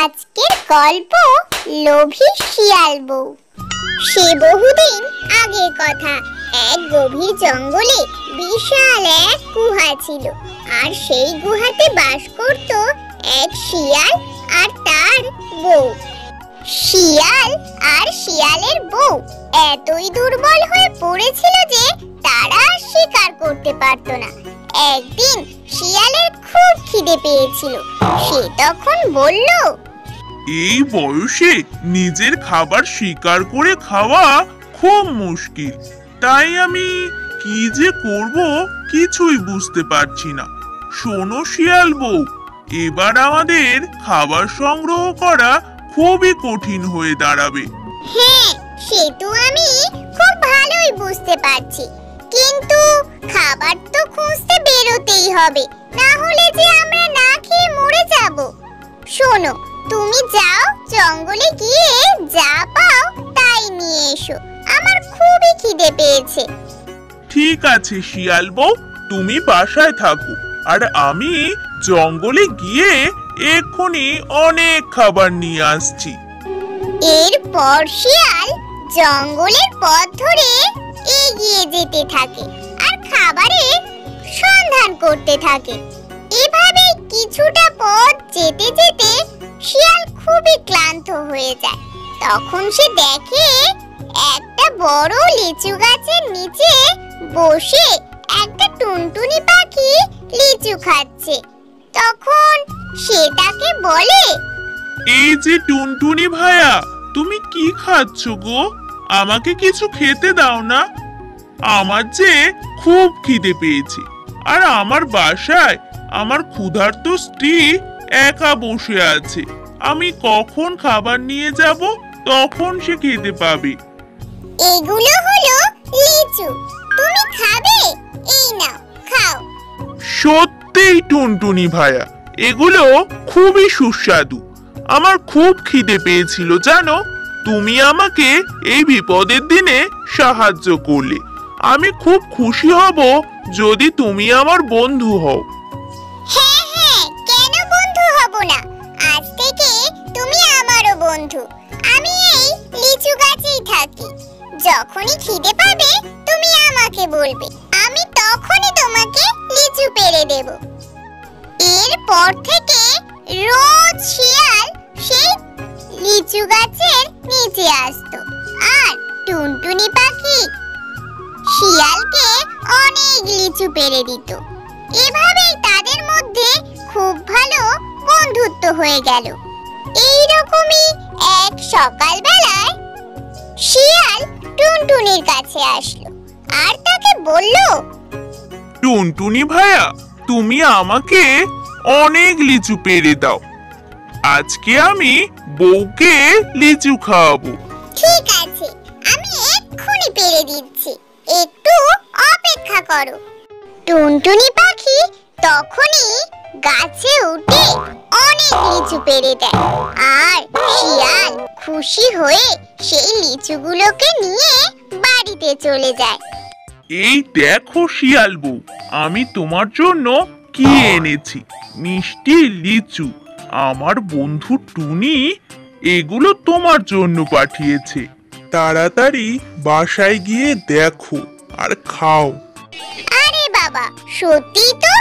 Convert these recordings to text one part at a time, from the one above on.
আজকের গল্প লোভী শিয়াল বউ। সে বহুদিন আগের কথা। এক গভীর জঙ্গলে বিশাল এক গুহা ছিল, আর সেই গুহাতে বাস করত এক শিয়াল আর তার বউ। শিয়াল আর শিয়ালের বউ এতই দুর্বল হয়ে পড়েছিল যে তারা শিকার করতে পারত না। একদিন শিয়ালের খুব খিদে পেয়েছিল। সে তখন বলল, এই বয়সে নিজের খাবার শিকার করে খাওয়া খুব মুশকিল, তাই আমি কি যে করব কিছুই বুঝতে পারছি না। শোনো শিয়াল বউ, এবার আমাদের খাবার সংগ্রহ করা খুবই কঠিন হয়ে দাঁড়াবে। হ্যাঁ, সে তো আমি খুব ভালোই বুঝতে পারছি, কিন্তু খাবার তো খুঁজতে বেরোতেই হবে, না হলে যে আমরা না খেয়ে মরে যাব। শোনো, তুমি যাও জঙ্গলে গিয়ে যা পাও তাই নিয়ে এসো, আমার খুবই খিদে পেয়েছে। ঠিক আছে শিয়াল বউ, তুমি বাসায় থাকো, আর আমি জঙ্গলে গিয়ে এক্ষুনি অনেক খাবার নিয়ে আসছি। এরপর শিয়াল জঙ্গলের পথ ধরে এগিয়ে যেতে থাকে আর খাবারের সন্ধান করতে থাকে। এভাবে কিছুটা পথ যেতে যেতে শিয়াল খুবই ক্লান্ত হয়ে যায়। তখন সে দেখে একটা বড় লিচু গাছের নিচে বসে একটা টুনটুনি পাখি লিচু খাচ্ছে। তখন সে তাকে বলে, এই যে টুনটুনি ভাইয়া, তুমি কি খাচ্ছ গো? আমাকে কিছু খেতে দাও না, আমার যে খুব খিদে পেয়েছে। আর আমার বাসায় আমার ক্ষুধার্ত স্ত্রী একা বসে আছে, আমি কখন খাবার নিয়ে যাব তখন সে খেতে পাবে। এগুলো হলো লিচু, তুমি খাবে? এই নাও, খাও। সত্যিই টুনটুনি ভাইয়া, এগুলো খুবই সুস্বাদু। আমার খুব খিদে পেয়েছিল জানো, তুমি আমাকে এই বিপদের দিনে সাহায্য করলে। আমি খুব খুশি হব যদি তুমি আমার বন্ধু হও। হ্যাঁ হ্যাঁ, কেন বন্ধু হব না? আজ থেকে তুমি আমারও বন্ধু। আমি এই লিচু গাছেই থাকি। যখনই খিদে পাবে তুমি আমাকে বলবে, আমি তখনই তোমাকে লিচু পেড়ে দেব। এরপর থেকে রোজ শিয়াল সেই লিচু গাছের নিচে আসতো, আর টুনটুনি পাখি শিয়ালকে অনেক লিচু পেড়ে দিত। এভাবেই তাদের মধ্যে খুব ভালো বন্ধুত্ব হয়ে গেল। এইরকমই এক সকালবেলায় শিয়াল টুনটুনির কাছে আসলো আর তাকে বলল, টুনটুনি ভাইয়া, তুমি আমাকে অনেক লিচু পেড়ে দাও, আজকে আমি বউকে লিচু খাওয়াবো। ঠিক আছে, আমি এক্ষুনি পেড়ে দিচ্ছি, একটু অপেক্ষা করো। টুনটুনি পাখি তখনই গাছে উঠে অনেক লিচু পেড়ে দেয়, আর শিয়াল খুশি হয়ে সেই লিচুগুলোকে নিয়ে বাড়িতে চলে যায়। এই দেখো শিয়াল বউ, আমি তোমার জন্য কি এনেছি, মিষ্টি লিচু। আমার বন্ধু টুনি এগুলো তোমার জন্য পাঠিয়েছে। তাড়াতাড়ি বাসায় গিয়ে দেখো আর খাও। আরে বাবা, সত্যি তো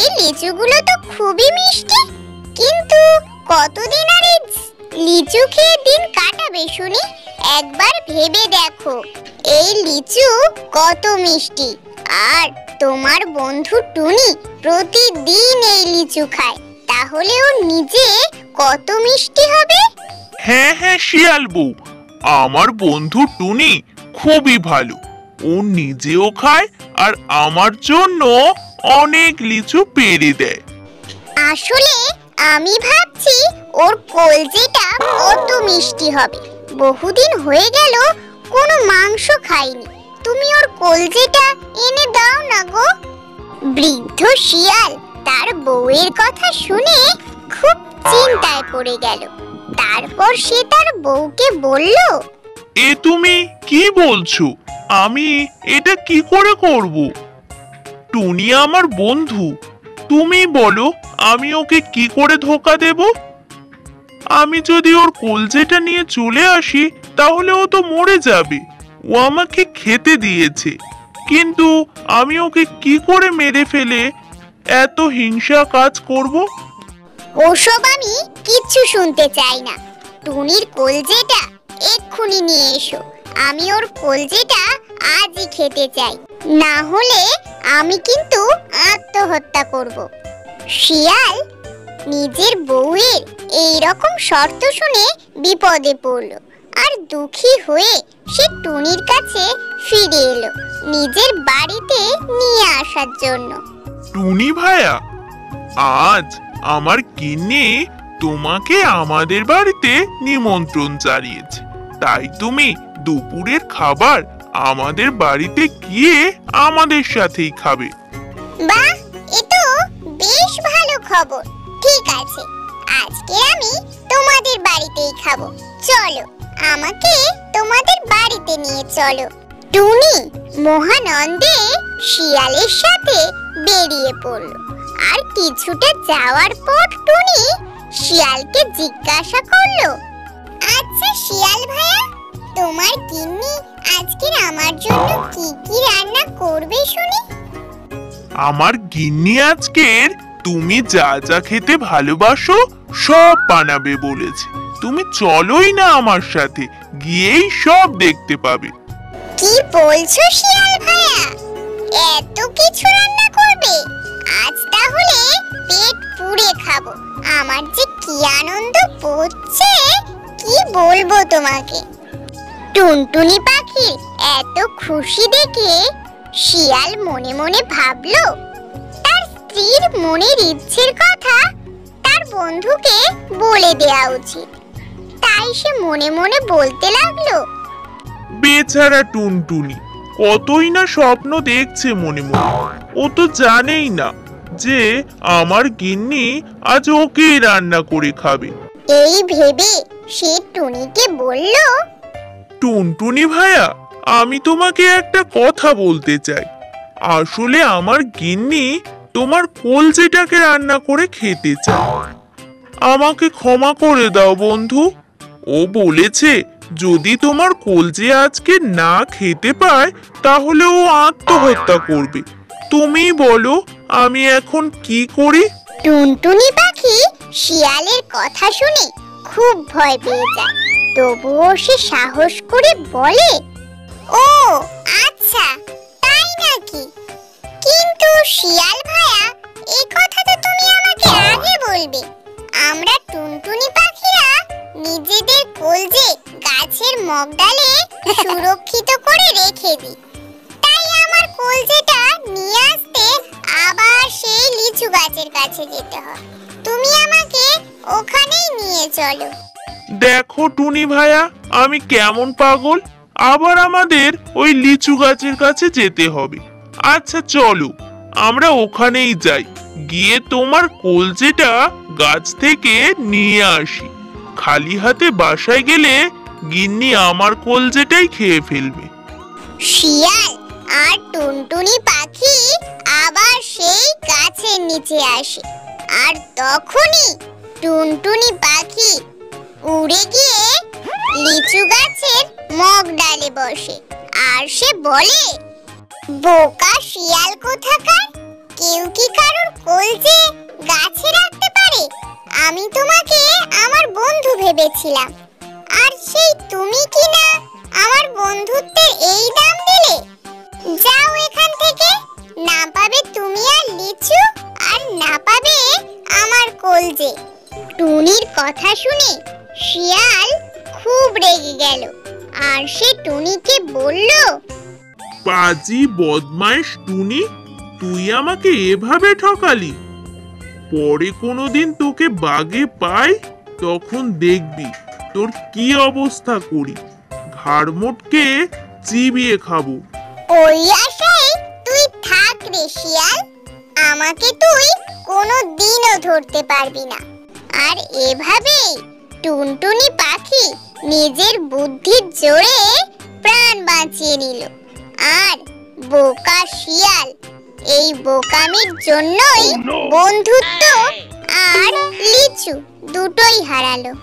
এই লিচুগুলো তো খুবই মিষ্টি, কিন্তু কতদিন আর এই লিচু খেয়ে দিন কাটাবে শুনি? একবার ভেবে দেখো, এই লিচু কত মিষ্টি, আর তোমার বন্ধু টুনি প্রতিদিন এই লিচু খায়, তাহলে ও নিজে কত মিষ্টি হবে। হ্যাঁ হ্যাঁ শিয়াল বউ, আমার বন্ধু টুনি খুবই ভালো, ও নিজেও খায় আর আমার জন্য অনেক লিচু পেড়ে দেয়। আসলে আমি ভাবছি ওর কলজেটা কত মিষ্টি হবে। বহুদিন হয়ে গেল কোনো মাংস খাইনি, তুমি ওর কলজেটা এনে দাও না গো। বৃদ্ধ শিয়াল তার বউয়ের কথা শুনে খুব চিন্তায় পড়ে গেল। তারপর সে তার বউকে বলল, এ তুমি কি বলছো? আমি এটা কি করে করব? টুনি আমার বন্ধু, তুমি বলো আমি ওকে কি করে ধোকা দেব? আমি যদি ওর কলজেটা নিয়ে চলে আসি তাহলে ও তো মরে যাবে। ও আমাকে খেতে দিয়েছে, কিন্তু আমি ওকে কি করে মেরে ফেলে এত হিংসা কাজ করব? ওসব আমি কিচ্ছু শুনতে চাই না। টুনির কলজেটা এক্ষুনি নিয়ে এসো। আমি ওর কলজেটা আজই খেতে চাই, না হলে আমি কিন্তু আত্মহত্যা করব। শিয়াল নিজের বউয়ের এই রকম শর্ত শুনে বিপদে পড়ল, আর দুঃখী হয়ে সে টুনির কাছে ফিরে এলো নিজের বাড়িতে নিয়ে আসার জন্য। টুনি ভাইয়া, আজ আমার গিন্নি তোমাকে আমাদের বাড়িতে নিমন্ত্রণ জানিয়েছে, তাই তুমি দুপুরের খাবার আমাদের বাড়িতে গিয়ে আমাদের সাথেই খাবে। বাহ, এ তো বেশ ভালো খবর। ঠিক আছে, আজকে আমি তোমাদের বাড়িতেই খাবো। চলো, আমাকে তোমাদের বাড়িতে নিয়ে চলো। টুনি মহানন্দে শিয়ালের সাথে বেরিয়ে পড়ল। আর কিছুটা যাওয়ার পর টুনি শিয়ালকে জিজ্ঞাসা করলো, আচ্ছা শিয়াল ভাইয়া, তোমার গিন্নি আজকে আমার জন্য কি কি রান্না করবে শুনি? আমার গিন্নি আজকের তুমি যা যা খেতে ভালোবাসো সব বানাবে বলেছে। তুমি চলোই না আমার সাথে, গিয়েই সব দেখতে পাবে। কি বলছো শিয়াল ভাইয়া, এত কিছু রান্না করবে? আজ তাহলে পেট পুড়ে খাবো। আমার যে কি আনন্দ হচ্ছে, কি বলবো তোমাকে। টুনটুনি পাখি এত খুশি দেখে শিয়াল মনে মনে ভাবলো তার স্ত্রীর মনের ইচ্ছের কথা তার বন্ধুকে বলে দেওয়া উচিত। তাই সে মনে মনে বলতে লাগলো, বেচারা টুনটুনি কতই না স্বপ্ন দেখছে মনে মনে। ও তো জানেই না যে আমার গিন্নি আজ ওকেই রান্না করে খাবে। এই ভেবে সে টুনিকে বলল, টুনটুনি ভাইয়া, আমি তোমাকে একটা কথা বলতে চাই। আসলে আমার গিন্নি তোমার কলজেটাকে রান্না করে খেতে চায়। আমাকে ক্ষমা করে দাও বন্ধু। ও বলেছে যদি তোমার কলজে আজকে না খেতে পায় তাহলে ও আত্মহত্যা করবে। তুমি বলো আমি এখন কি করি? টুনটুনি পাখি শিয়ালের কথা শুনে খুব ভয় পেয়ে যায়। তবুও সে সাহস করে বলে, ও আচ্ছা, তাই নাকি? কিন্তু শিয়াল ভাইয়া, এই কথা তো তুমি আমাকে আগে বলবে। আমরা টুনটুনি পাখিরা নিজেদের কলজে গাছের মগডালে সুরক্ষিত করে রেখে দিই। তাই আমার কলজেটা নিয়ে আসতে আবার সেই লিচু গাছের কাছে যেতে হয়। তুমি আমাকে ওখানেই নিয়ে চলো। দেখো টুনি ভাইয়া, আমি কেমন পাগল, আবার আমাদের ওই লিচু গাছের কাছে যেতে হবে। আচ্ছা চলো, আমরা ওখানেই যাই, গিয়ে তোমার কলজেটা গাছ থেকে নিয়ে আসি। খালি হাতে বাসায় গেলে গিন্নি আমার কলজেটাই খেয়ে ফেলবে। শিয়াল আর টুনটুনি পাখি আবার সেই গাছের নিচে আসে। আর তখনই টুনটুনি পাখি উড়ে গিয়ে লিচু গাছের মগডালে বসে। আর সে বলে, বোকা শিয়াল কোথাকার, কেউ কি কারোর কলজে গাছে রাখতে পারে? আমি তোমাকে আমার বন্ধু ভেবেছিলাম, আর সেই তুমি কি না আমার বন্ধুত্বের এই দাম দিলে? যাও এখান থেকে, না পাবে তুমি আর লিচু, আর না পাবে আমার কলজে। টুনির কথা শুনে শিয়াল খুব রেগে গেল, আর সে টুনিকে বলল, পাজি বদমাইশ টুনি, তুই আমাকে এভাবে ঠকালি। পরে কোনোদিন তোকে বাগে পাই, তখন দেখবি তোর কি অবস্থা করি। ঘাড় মোটকে চিবিয়ে খাবো। ওই আশায় তুই থাক রে শিয়াল, আমাকে তুই কোনোদিনও ধরতে পারবি না। আর এভাবেই টুনটুনি পাখি নিজের বুদ্ধির জোরে প্রাণ বাঁচিয়ে নিল। আর বোকা শিয়াল এই বোকামির জন্যই বন্ধুত্ব আর লিচু দুটোই হারালো।